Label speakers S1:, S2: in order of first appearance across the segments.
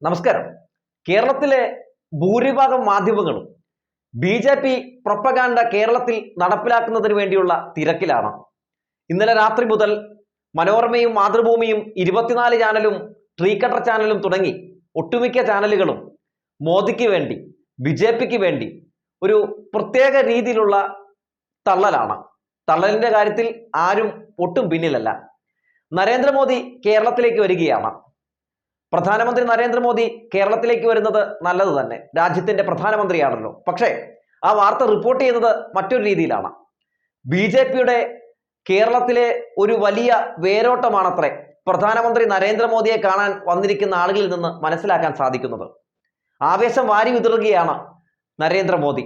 S1: നമസ്കാരം. കേരളത്തിലെ ഭൂരിഭാഗം മാധ്യമങ്ങളും ബി.ജെ.പി. പ്രൊപ്പഗാൻഡ കേരളത്തിൽ നടപ്പിലാക്കുന്നതിന് വേണ്ടിയുള്ള തിരക്കിലാണ്. ഇന്നലെ രാത്രി മുതൽ മനോരമയും മാതൃഭൂമിയും 24 ചാനലും ട്രീ കട്ടർ ചാനലും തുടങ്ങി ഒട്ടുമിക്ക ചാനലുകളും മോദിക്ക് വേണ്ടി, ബി.ജെ.പിക്ക് വേണ്ടി ഒരു പ്രത്യേക രീതിയിലുള്ള തള്ളലാണ്. തള്ളലിന്റെ കാര്യത്തിൽ ആരും ഒട്ടും പിന്നിലല്ല. നരേന്ദ്രമോദി കേരളത്തിലേക്ക് വരികയാണ്. പ്രധാനമന്ത്രി നരേന്ദ്രമോദി കേരളത്തിലേക്ക് വരുന്നത് നല്ലത് തന്നെ. രാജ്യത്തിന്റെ പ്രധാനമന്ത്രിയാണല്ലോ. പക്ഷേ ആ വാർത്ത റിപ്പോർട്ട് ചെയ്യുന്നത് മറ്റൊരു രീതിയിലാണ്. ബി.ജെ.പിയുടെ കേരളത്തിലെ ഒരു വലിയ വേരോട്ടമാണത്രേ പ്രധാനമന്ത്രി നരേന്ദ്രമോദിയെ കാണാൻ വന്നിരിക്കുന്ന ആളുകളിൽ നിന്ന് മനസ്സിലാക്കാൻ സാധിക്കുന്നത്. ആവേശം വാരി വിതറുകയാണ് നരേന്ദ്രമോദി.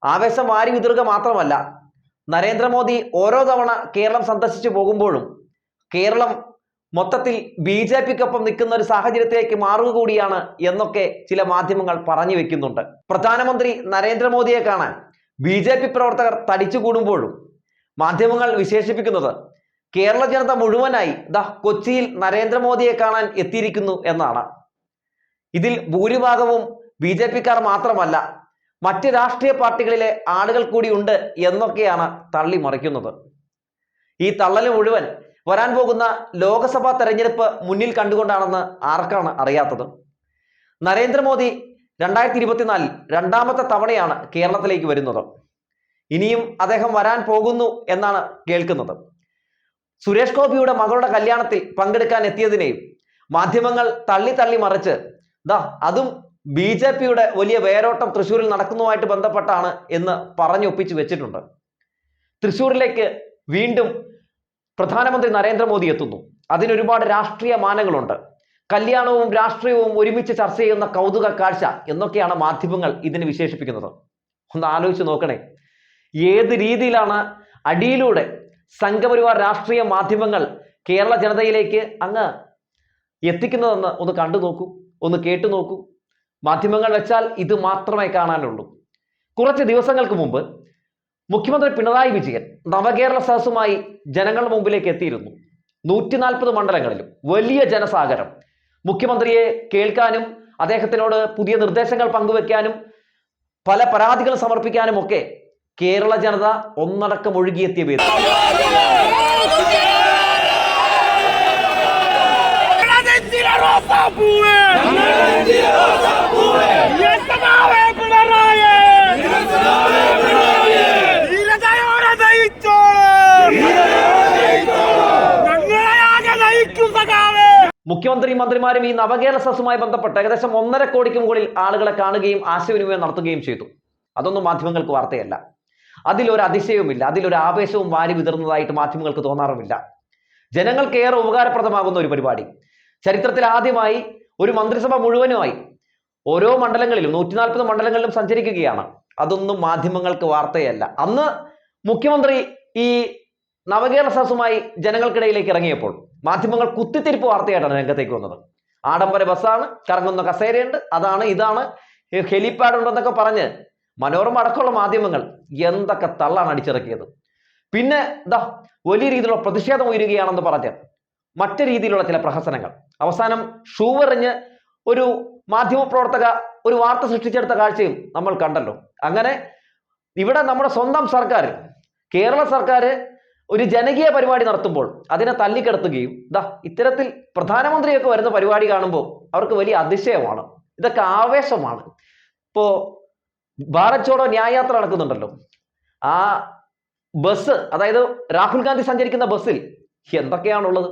S1: ആവേശം വാരി വിതറുക മാത്രമല്ല, നരേന്ദ്രമോദി ഓരോ തവണ കേരളം സന്ദർശിച്ചു പോകുമ്പോഴും കേരളം മൊത്തത്തിൽ ബി.ജെ.പിക്കൊപ്പം നിൽക്കുന്ന ഒരു സാഹചര്യത്തിലേക്ക് മാറുക കൂടിയാണ് എന്നൊക്കെ ചില മാധ്യമങ്ങൾ പറഞ്ഞു വെക്കുന്നുണ്ട്. പ്രധാനമന്ത്രി നരേന്ദ്രമോദിയെ കാണാൻ ബി.ജെ.പി. പ്രവർത്തകർ തടിച്ചുകൂടുമ്പോഴും മാധ്യമങ്ങൾ വിശേഷിപ്പിക്കുന്നത് കേരള ജനത മുഴുവനായി കൊച്ചിയിൽ നരേന്ദ്രമോദിയെ കാണാൻ എത്തിയിരിക്കുന്നു എന്നാണ്. ഇതിൽ ഭൂരിഭാഗവും ബി.ജെ.പിക്കാർ മാത്രമല്ല, മറ്റ് രാഷ്ട്രീയ പാർട്ടികളിലെ ആളുകൾ കൂടി ഉണ്ട് എന്നൊക്കെയാണ് തള്ളിമറിക്കുന്നത്. ഈ തള്ളല് മുഴുവൻ വരാൻ പോകുന്ന ലോക്സഭാ തെരഞ്ഞെടുപ്പ് മുന്നിൽ കണ്ടുകൊണ്ടാണെന്ന് ആർക്കാണ് അറിയാത്തത്? നരേന്ദ്രമോദി 2024 രണ്ടാമത്തെ തവണയാണ് കേരളത്തിലേക്ക് വരുന്നത്. ഇനിയും അദ്ദേഹം വരാൻ പോകുന്നു എന്നാണ് കേൾക്കുന്നത്. സുരേഷ് ഗോപിയുടെ മകളുടെ കല്യാണത്തിൽ പങ്കെടുക്കാൻ എത്തിയതിനെയും മാധ്യമങ്ങൾ തള്ളി മറിച്ച് അതും ബി.ജെ.പിയുടെ വലിയ വേരോട്ടം തൃശ്ശൂരിൽ നടക്കുന്നതുമായിട്ട് ബന്ധപ്പെട്ടാണ് എന്ന് പറഞ്ഞൊപ്പിച്ചു വെച്ചിട്ടുണ്ട്. തൃശ്ശൂരിലേക്ക് വീണ്ടും പ്രധാനമന്ത്രി നരേന്ദ്രമോദി എത്തുന്നു. അതിനൊരുപാട് രാഷ്ട്രീയ മാനങ്ങളുണ്ട്. കല്യാണവും രാഷ്ട്രീയവും ഒരുമിച്ച് ചർച്ച ചെയ്യുന്ന കൗതുക കാഴ്ച എന്നൊക്കെയാണ് മാധ്യമങ്ങൾ ഇതിനെ വിശേഷിപ്പിക്കുന്നത്. ഒന്ന് ആലോചിച്ച് നോക്കണേ, ഏത് രീതിയിലാണ് അടിയിലൂടെ സംഘപരിവാർ രാഷ്ട്രീയ മാധ്യമങ്ങൾ കേരള ജനതയിലേക്ക് അങ്ങ് എത്തിക്കുന്നതെന്ന് ഒന്ന് കണ്ടു നോക്കൂ, ഒന്ന് കേട്ടു നോക്കൂ. മാധ്യമങ്ങൾ വെച്ചാൽ ഇത് മാത്രമേ കാണാനുള്ളൂ. കുറച്ച് ദിവസങ്ങൾക്ക് മുമ്പ് മുഖ്യമന്ത്രി പിണറായി വിജയൻ നവകേരള സദസ്സുമായി ജനങ്ങളുടെ മുമ്പിലേക്ക് എത്തിയിരുന്നു. 140 മണ്ഡലങ്ങളിലും വലിയ ജനസാഗരം. മുഖ്യമന്ത്രിയെ കേൾക്കാനും അദ്ദേഹത്തിനോട് പുതിയ നിർദ്ദേശങ്ങൾ പങ്കുവെക്കാനും പല പരാതികൾ സമർപ്പിക്കാനും ഒക്കെ കേരള ജനത ഒന്നടക്കം ഒഴുകിയെത്തിയ വേദി. മുഖ്യമന്ത്രിയും മന്ത്രിമാരും ഈ നവകേരള സദസ്സുമായി ബന്ധപ്പെട്ട് ഏകദേശം 1.5 കോടിക്ക് മുകളിൽ ആളുകളെ കാണുകയും ആശയവിനിമയം നടത്തുകയും ചെയ്തു. അതൊന്നും മാധ്യമങ്ങൾക്ക് വാർത്തയല്ല. അതിലൊരു അതിശയവുമില്ല, അതിലൊരു ആവേശവും വാരി വിതറുന്നതായിട്ട് മാധ്യമങ്ങൾക്ക് തോന്നാറുമില്ല. ജനങ്ങൾക്ക് ഏറെ ഉപകാരപ്രദമാകുന്ന ഒരു പരിപാടി. ചരിത്രത്തിൽ ആദ്യമായി ഒരു മന്ത്രിസഭ മുഴുവനുമായി ഓരോ മണ്ഡലങ്ങളിലും 140 മണ്ഡലങ്ങളിലും സഞ്ചരിക്കുകയാണ്. അതൊന്നും മാധ്യമങ്ങൾക്ക് വാർത്തയല്ല. അന്ന് മുഖ്യമന്ത്രി ഈ നവകേരള സദസ്സുമായി ജനങ്ങൾക്കിടയിലേക്ക് ഇറങ്ങിയപ്പോൾ മാധ്യമങ്ങൾ കുത്തിത്തിരിപ്പ് വാർത്തയായിട്ടാണ് രംഗത്തേക്ക് വന്നത്. ആഡംബര ബസ്സാണ്, കറങ്ങുന്ന കസേരയുണ്ട്, അതാണ് ഇതാണ്, ഹെലിപാഡ് ഉണ്ടെന്നൊക്കെ പറഞ്ഞ് മനോരമ അടക്കമുള്ള മാധ്യമങ്ങൾ എന്തൊക്കെ തള്ളാണ് അടിച്ചിറക്കിയത്. പിന്നെ വലിയ രീതിയിലുള്ള പ്രതിഷേധം ഉയരുകയാണെന്ന് പറഞ്ഞ് മറ്റു രീതിയിലുള്ള ചില പ്രഹസനങ്ങൾ. അവസാനം ഷൂ എറിഞ്ഞ് ഒരു മാധ്യമപ്രവർത്തക ഒരു വാർത്ത സൃഷ്ടിച്ചെടുത്ത കാഴ്ചയും നമ്മൾ കണ്ടല്ലോ. അങ്ങനെ ഇവിടെ നമ്മുടെ സ്വന്തം സർക്കാർ, കേരള സർക്കാർ ഒരു ജനകീയ പരിപാടി നടത്തുമ്പോൾ അതിനെ തല്ലിക്കെടുത്തുകയും ഇത്തരത്തിൽ പ്രധാനമന്ത്രിയൊക്കെ വരുന്ന പരിപാടി കാണുമ്പോൾ അവർക്ക് വലിയ അതിശയമാണ്. ഇതൊക്കെ ആവേശമാണ്. ഇപ്പോ ഭാരത് ചോഡോ ന്യായയാത്ര നടക്കുന്നുണ്ടല്ലോ, ആ ബസ്, അതായത് രാഹുൽ ഗാന്ധി സഞ്ചരിക്കുന്ന ബസ്സിൽ എന്തൊക്കെയാണുള്ളത്?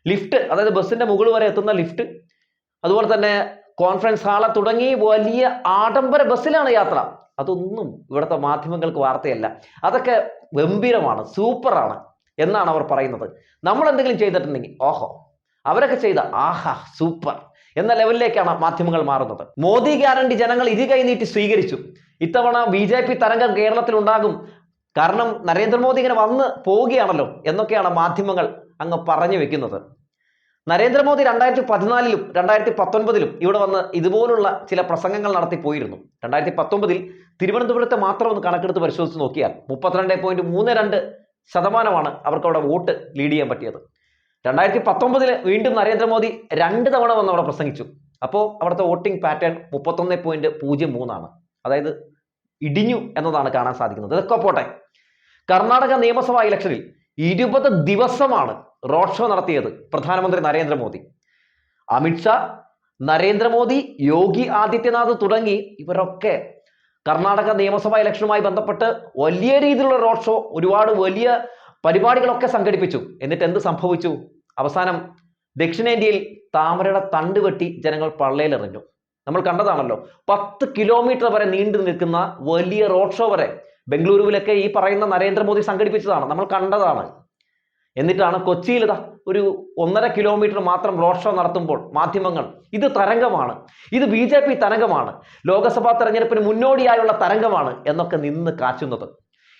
S1: ലിഫ്റ്റ്, അതായത് ബസ്സിന്റെ മുകളിൽ വരെ എത്തുന്ന ലിഫ്റ്റ്, അതുപോലെ തന്നെ കോൺഫറൻസ് ഹാള് തുടങ്ങി വലിയ ആഡംബര ബസ്സിലാണ് യാത്ര. അതൊന്നും ഇവിടുത്തെ മാധ്യമങ്ങൾക്ക് വാർത്തയല്ല. അതൊക്കെ ഗംഭീരമാണ്, സൂപ്പറാണ് എന്നാണ് അവർ പറയുന്നത്. നമ്മൾ എന്തെങ്കിലും ചെയ്തിട്ടുണ്ടെങ്കിൽ ഓഹോ, അവരൊക്കെ ചെയ്ത ആഹാ സൂപ്പർ എന്ന ലെവലിലേക്കാണ് മാധ്യമങ്ങൾ മാറുന്നത്. മോദി ഗ്യാരണ്ടി ജനങ്ങൾ ഇരുകൈ നീട്ടി സ്വീകരിച്ചു. ഇത്തവണ ബി.ജെ.പി. തരംഗം കേരളത്തിൽ ഉണ്ടാകും, കാരണം നരേന്ദ്രമോദി ഇങ്ങനെ വന്ന് പോവുകയാണല്ലോ എന്നൊക്കെയാണ് മാധ്യമങ്ങൾ അങ്ങ് പറഞ്ഞു വെക്കുന്നത്. നരേന്ദ്രമോദി 2014-ലും 2019-ലും ഇവിടെ വന്ന് ഇതുപോലുള്ള ചില പ്രസംഗങ്ങൾ നടത്തി പോയിരുന്നു. 2019-ൽ തിരുവനന്തപുരത്തെ മാത്രം ഒന്ന് കണക്കെടുത്ത് പരിശോധിച്ച് നോക്കിയാൽ 32.32% അവർക്ക് അവിടെ വോട്ട് ലീഡ് ചെയ്യാൻ പറ്റിയത്. 2019-ൽ വീണ്ടും നരേന്ദ്രമോദി 2 തവണ വന്ന് അവിടെ പ്രസംഗിച്ചു. അപ്പോൾ അവിടുത്തെ വോട്ടിംഗ് പാറ്റേൺ 31.03 അതായത് ഇടിഞ്ഞു എന്നതാണ് കാണാൻ സാധിക്കുന്നത്. ഇതൊക്കെ പോട്ടെ, കർണാടക നിയമസഭാ ഇലക്ഷനിൽ 20 ദിവസമാണ് റോഡ് ഷോ നടത്തിയത് പ്രധാനമന്ത്രി നരേന്ദ്രമോദി. അമിത്ഷാ, നരേന്ദ്രമോദി, യോഗി ആദിത്യനാഥ് തുടങ്ങി ഇവരൊക്കെ കർണാടക നിയമസഭാ ഇലക്ഷനുമായി ബന്ധപ്പെട്ട് വലിയ രീതിയിലുള്ള റോഡ് ഷോ, ഒരുപാട് വലിയ പരിപാടികളൊക്കെ സംഘടിപ്പിച്ചു. എന്നിട്ട് എന്ത് സംഭവിച്ചു? അവസാനം ദക്ഷിണേന്ത്യയിൽ താമരയുടെ തണ്ട് വെട്ടി ജനങ്ങൾ പള്ളയിലെറിഞ്ഞു. നമ്മൾ കണ്ടതാണല്ലോ, 10 കിലോമീറ്റർ വരെ നീണ്ടു നിൽക്കുന്ന വലിയ റോഡ് ഷോ വരെ ബംഗളൂരുവിലൊക്കെ ഈ പറയുന്ന നരേന്ദ്രമോദി സംഘടിപ്പിച്ചതാണ്, നമ്മൾ കണ്ടതാണ്. എന്നിട്ടാണ് കൊച്ചിയിൽ ഒരു 1.5 കിലോമീറ്റർ മാത്രം റോഡ് ഷോ നടത്തുമ്പോൾ മാധ്യമങ്ങൾ ഇത് തരംഗമാണ്, ഇത് BJP തരംഗമാണ്, ലോക്സഭാ തെരഞ്ഞെടുപ്പിന് മുന്നോടിയായുള്ള തരംഗമാണ് എന്നൊക്കെ നിന്ന് കാച്ചുന്നത്.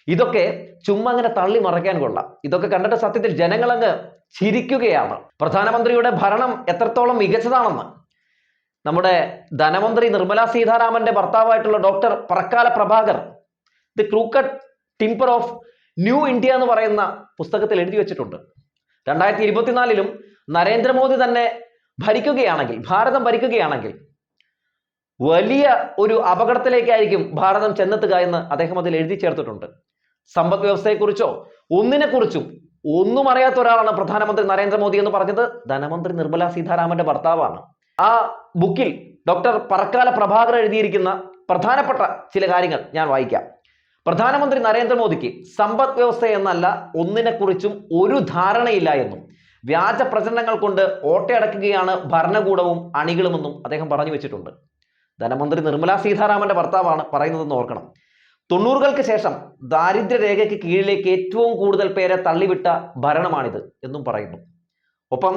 S1: ഇതൊക്കെ ചുമ്മാ അങ്ങനെ തള്ളി മറയ്ക്കാൻ കൊള്ളാം. ഇതൊക്കെ കണ്ടിട്ട് സത്യത്തിൽ ജനങ്ങളങ്ങ് ചിരിക്കുകയാണ്. പ്രധാനമന്ത്രിയുടെ ഭരണം എത്രത്തോളം മികച്ചതാണെന്ന് നമ്മുടെ ധനമന്ത്രി നിർമ്മല സീതാരാമന്റെ ഭർത്താവായിട്ടുള്ള doctor Parakala Prabhakar the crooked timber of new India എന്ന് പറയുന്ന പുസ്തകത്തിൽ എഴുതി വെച്ചിട്ടുണ്ട്. 2024 നരേന്ദ്രമോദി തന്നെ ഭരിക്കുകയാണെങ്കിൽ, ഭാരതം ഭരിക്കുകയാണെങ്കിൽ വലിയ ഒരു അപകടത്തിലേക്കായിരിക്കും ഭാരതം ചെന്നെത്തുക എന്ന് അദ്ദേഹം അതിൽ എഴുതി ചേർത്തിട്ടുണ്ട്. സമ്പദ് വ്യവസ്ഥയെക്കുറിച്ചോ ഒന്നിനെക്കുറിച്ചും ഒന്നും അറിയാത്ത ഒരാളാണ് പ്രധാനമന്ത്രി നരേന്ദ്രമോദി എന്ന് പറഞ്ഞത് ധനമന്ത്രി നിർമ്മല സീതാരാമന്റെ ഭർത്താവാണ്. ആ ബുക്കിൽ ഡോക്ടർ പറക്കാല പ്രഭാകർ എഴുതിയിരിക്കുന്ന പ്രധാനപ്പെട്ട ചില കാര്യങ്ങൾ ഞാൻ വായിക്കാം. പ്രധാനമന്ത്രി നരേന്ദ്രമോദിക്ക് സമ്പദ് വ്യവസ്ഥ എന്നല്ല ഒന്നിനെക്കുറിച്ചും ഒരു ധാരണയില്ല എന്നും വ്യാജ പ്രചരണങ്ങൾ കൊണ്ട് ഓട്ടയടക്കുകയാണ് ഭരണകൂടവും അണികളുമെന്നും അദ്ദേഹം പറഞ്ഞു വെച്ചിട്ടുണ്ട്. ധനമന്ത്രി നിർമ്മല സീതാരാമന്റെ ഭർത്താവാണ് പറയുന്നതെന്ന് ഓർക്കണം. 90കൾക്ക് ശേഷം ദാരിദ്ര്യരേഖയ്ക്ക് കീഴിലേക്ക് ഏറ്റവും കൂടുതൽ പേരെ തള്ളിവിട്ട ഭരണമാണിത് എന്നും പറയുന്നു. ഒപ്പം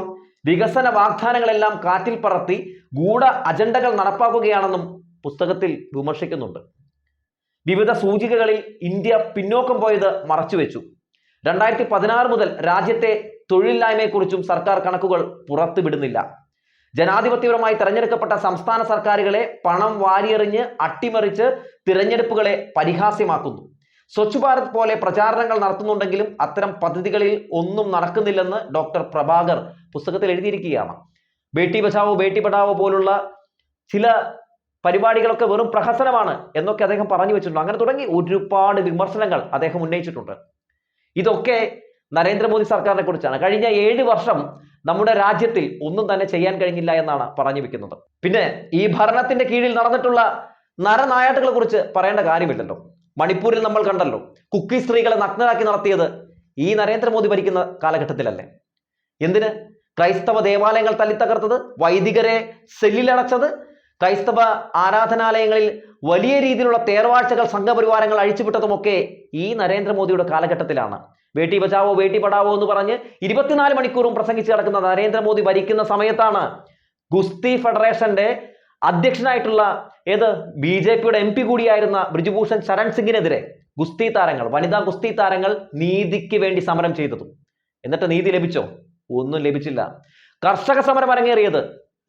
S1: വികസന വാഗ്ദാനങ്ങളെല്ലാം കാറ്റിൽ പറത്തി ഗൂഢ അജണ്ടകൾ നടപ്പാക്കുകയാണെന്നും പുസ്തകത്തിൽ വിമർശിക്കുന്നുണ്ട്. വിവിധ സൂചികകളിൽ ഇന്ത്യ പിന്നോക്കം പോയത് മറച്ചുവെച്ചു. 2016 മുതൽ രാജ്യത്തെ തൊഴിലില്ലായ്മയെക്കുറിച്ചും സർക്കാർ കണക്കുകൾ പുറത്തുവിടുന്നില്ല. ജനാധിപത്യപരമായി തെരഞ്ഞെടുക്കപ്പെട്ട സംസ്ഥാന സർക്കാരുകളെ പണം വാരിയെറിഞ്ഞ് അട്ടിമറിച്ച് തിരഞ്ഞെടുപ്പുകളെ പരിഹാസ്യമാക്കുന്നു. സ്വച്ഛ് ഭാരത് പോലെ പ്രചാരണങ്ങൾ നടത്തുന്നുണ്ടെങ്കിലും അത്തരം പദ്ധതികളിൽ ഒന്നും നടക്കുന്നില്ലെന്ന് ഡോക്ടർ പ്രഭാകർ പുസ്തകത്തിൽ എഴുതിയിരിക്കുകയാണ്. ബേട്ടി ബച്ചാവോ ബേട്ടി പഠാവോ പോലുള്ള ചില പരിപാടികളൊക്കെ വെറും പ്രഹസനമാണ് എന്നൊക്കെ അദ്ദേഹം പറഞ്ഞു വെച്ചിട്ടുണ്ട്. അങ്ങനെ തുടങ്ങി ഒരുപാട് വിമർശനങ്ങൾ അദ്ദേഹം ഉന്നയിച്ചിട്ടുണ്ട്. ഇതൊക്കെ നരേന്ദ്രമോദി സർക്കാരിനെ കുറിച്ചാണ്. കഴിഞ്ഞ 7 വർഷം നമ്മുടെ രാജ്യത്തിൽ ഒന്നും തന്നെ ചെയ്യാൻ കഴിഞ്ഞില്ല എന്നാണ് പറഞ്ഞു വെക്കുന്നത്. പിന്നെ ഈ ഭരണത്തിന്റെ കീഴിൽ നടന്നിട്ടുള്ള നരനായാട്ടുകളെ കുറിച്ച് പറയേണ്ട കാര്യമില്ലല്ലോ. മണിപ്പൂരിൽ നമ്മൾ കണ്ടല്ലോ, കുക്കി സ്ത്രീകളെ നഗ്നരാക്കി നടത്തിയത് ഈ നരേന്ദ്രമോദി ഭരിക്കുന്ന കാലഘട്ടത്തിലല്ലേ? എന്തിന്? ക്രൈസ്തവ ദേവാലയങ്ങൾ തല്ലിത്തകർത്തത്, വൈദികരെ സെല്ലിലടച്ചത്, ക്രൈസ്തവ ആരാധനാലയങ്ങളിൽ വലിയ രീതിയിലുള്ള തേർവാഴ്ചകൾ, സംഘപരിവാരങ്ങൾ അഴിച്ചുവിട്ടതുമൊക്കെ ഈ നരേന്ദ്രമോദിയുടെ കാലഘട്ടത്തിലാണ്. ബേട്ടി ബച്ചാവോ ബേട്ടി പഠാവോ എന്ന് പറഞ്ഞ് 24 മണിക്കൂറും പ്രസംഗിച്ച് കിടക്കുന്ന നരേന്ദ്രമോദി ഭരിക്കുന്ന സമയത്താണ് ഗുസ്തി ഫെഡറേഷന്റെ അധ്യക്ഷനായിട്ടുള്ള BJPയുടെ MP കൂടിയായിരുന്ന ബ്രിജ്ഭൂഷൺ ശരൺ സിംഗിനെതിരെ ഗുസ്തി താരങ്ങൾ, വനിതാ ഗുസ്തി താരങ്ങൾ നീതിക്ക് വേണ്ടി സമരം ചെയ്തതും. എന്നിട്ട് നീതി ലഭിച്ചോ? ഒന്നും ലഭിച്ചില്ല. കർഷക സമരം അരങ്ങേറിയത്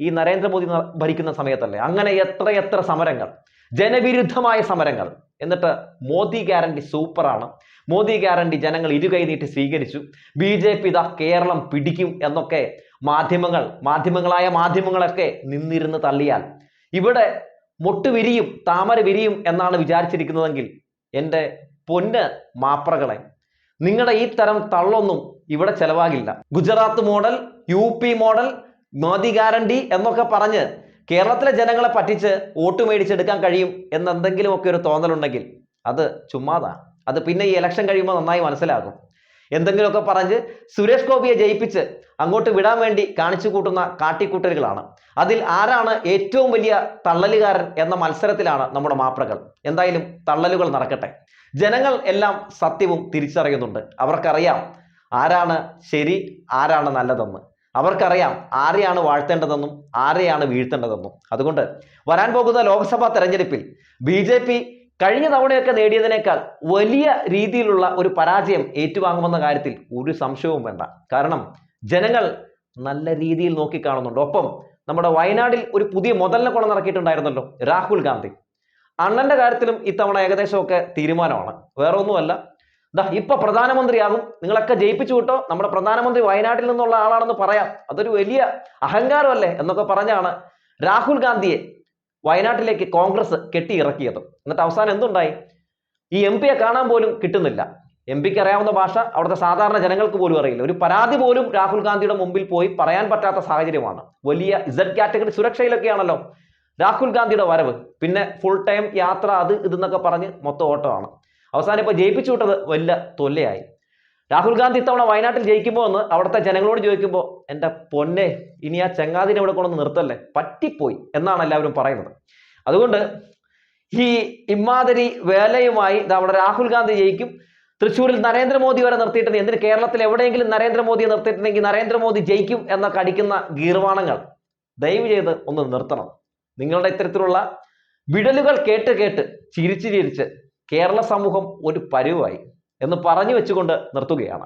S1: ഈ നരേന്ദ്രമോദി ഭരിക്കുന്ന സമയത്തല്ലേ? അങ്ങനെ എത്ര സമരങ്ങൾ, ജനവിരുദ്ധമായ സമരങ്ങൾ. എന്നിട്ട് മോദി ഗ്യാരണ്ടി സൂപ്പറാണ്, മോദി ഗ്യാരണ്ടി ജനങ്ങൾ ഇരുകൈ നീട്ടി സ്വീകരിച്ചു, BJP ഇതാ കേരളം പിടിക്കും എന്നൊക്കെ മാധ്യമങ്ങളായ മാധ്യമങ്ങളൊക്കെ നിന്നിരുന്ന് തള്ളിയാൽ ഇവിടെ മൊട്ട് വിരിയും, താമര വിരിയും എന്നാണ് വിചാരിച്ചിരിക്കുന്നതെങ്കിൽ എൻ്റെ പൊന്ന് മാപ്രകളെ, നിങ്ങളുടെ ഈ തരം തള്ളൊന്നും ഇവിടെ ചെലവാകില്ല. Gujarat model, UP model, Modi guarantee എന്നൊക്കെ പറഞ്ഞ് കേരളത്തിലെ ജനങ്ങളെ പറ്റിച്ച് വോട്ട് മേടിച്ചെടുക്കാൻ കഴിയും എന്നെന്തെങ്കിലുമൊക്കെ ഒരു തോന്നലുണ്ടെങ്കിൽ അത് ചുമ്മാതാ. അത് പിന്നെ ഈ ഇലക്ഷൻ കഴിയുമ്പോൾ നന്നായി മനസ്സിലാകും. എന്തെങ്കിലുമൊക്കെ പറഞ്ഞ് സുരേഷ് ഗോപിയെ ജയിപ്പിച്ച് അങ്ങോട്ട് വിടാൻ വേണ്ടി കാണിച്ചു കൂട്ടുന്ന കാട്ടിക്കൂട്ടലുകളാണ്. അതിൽ ആരാണ് ഏറ്റവും വലിയ തള്ളലുകാരൻ എന്ന മത്സരത്തിലാണ് നമ്മുടെ മാപ്രകൾ. എന്തായാലും തള്ളലുകൾ നടക്കട്ടെ. ജനങ്ങൾ എല്ലാം സത്യവും തിരിച്ചറിയുന്നുണ്ട്. അവർക്കറിയാം ആരാണ് ശരി, ആരാണ് നല്ലതെന്ന്. അവർക്കറിയാം ആരെയാണ് വാഴ്ത്തേണ്ടതെന്നും ആരെയാണ് വീഴ്ത്തേണ്ടതെന്നും. അതുകൊണ്ട് വരാൻ പോകുന്ന ലോക്സഭാ തെരഞ്ഞെടുപ്പിൽ BJP കഴിഞ്ഞ തവണയൊക്കെ നേടിയതിനേക്കാൾ വലിയ രീതിയിലുള്ള ഒരു പരാജയം ഏറ്റുവാങ്ങുമെന്ന കാര്യത്തിൽ ഒരു സംശയവും വേണ്ട. കാരണം ജനങ്ങൾ നല്ല രീതിയിൽ നോക്കിക്കാണുന്നുണ്ട്. ഒപ്പം നമ്മുടെ വയനാട്ടിൽ ഒരു പുതിയ മുതലിനെ കൊണ്ട് നടക്കിയിട്ടുണ്ടായിരുന്നല്ലോ, രാഹുൽ ഗാന്ധി. അണ്ണന്റെ കാര്യത്തിലും ഇത്തവണ ഏകദേശമൊക്കെ തീരുമാനമാണ്. വേറെ ഒന്നുമല്ല, ഇപ്പൊ പ്രധാനമന്ത്രിയാകും, നിങ്ങളൊക്കെ ജയിപ്പിച്ചു വിട്ടോ, നമ്മുടെ പ്രധാനമന്ത്രി വയനാട്ടിൽ നിന്നുള്ള ആളാണെന്ന് പറയാം, അതൊരു വലിയ അഹങ്കാരമല്ലേ എന്നൊക്കെ പറഞ്ഞാണ് രാഹുൽ ഗാന്ധിയെ വയനാട്ടിലേക്ക് കോൺഗ്രസ് കെട്ടിയിറക്കിയത്. എന്നിട്ട് അവസാനം എന്തുണ്ടായി? ഈ എം പിയെ കാണാൻ പോലും കിട്ടുന്നില്ല. എം പിക്ക് അറിയാവുന്ന ഭാഷ അവിടുത്തെ സാധാരണ ജനങ്ങൾക്ക് പോലും അറിയില്ല. ഒരു പരാതി പോലും രാഹുൽ ഗാന്ധിയുടെ മുമ്പിൽ പോയി പറയാൻ പറ്റാത്ത സാഹചര്യമാണ്. വലിയ ഇസഡ് കാറ്റഗറി സുരക്ഷയിലൊക്കെയാണല്ലോ രാഹുൽ ഗാന്ധിയുടെ വരവ്. പിന്നെ ഫുൾ ടൈം യാത്ര, അത് ഇതെന്നൊക്കെ പറഞ്ഞ് മൊത്തം ഓട്ടമാണ്. അവസാനം ഇപ്പോൾ ജയിപ്പിച്ചു വിട്ടത് വലിയ തൊല്ലയായി. രാഹുൽ ഗാന്ധി ഇത്തവണ വയനാട്ടിൽ ജയിക്കുമ്പോൾ എന്ന് അവിടുത്തെ ജനങ്ങളോട് ചോദിക്കുമ്പോൾ, എൻ്റെ പൊന്നെ, ഇനി ആ ചങ്ങാതിനെ ഇവിടെ കൊണ്ടൊന്ന് നിർത്തല്ലേ, പറ്റിപ്പോയി എന്നാണ് എല്ലാവരും പറയുന്നത്. അതുകൊണ്ട് ഈ ഇമാതിരി വേലയുമായി അവിടെ രാഹുൽ ഗാന്ധി ജയിക്കും. തൃശ്ശൂരിൽ നരേന്ദ്രമോദി വരെ നിർത്തിയിട്ടുണ്ട്. എന്തിന് കേരളത്തിൽ എവിടെയെങ്കിലും നരേന്ദ്രമോദിയെ നിർത്തിയിട്ടുണ്ടെങ്കിൽ നരേന്ദ്രമോദി ജയിക്കും എന്നൊക്കെ അടിക്കുന്ന ഗീർവാണങ്ങൾ ദയവ് ചെയ്ത് ഒന്ന് നിർത്തണം. നിങ്ങളുടെ ഇത്തരത്തിലുള്ള വിടലുകൾ കേട്ട് കേട്ട് ചിരിച്ച് ചിരിച്ച് കേരള സമൂഹം ഒരു പരുവായി എന്ന് പറഞ്ഞു വെച്ചുകൊണ്ട് നിർത്തുകയാണ്.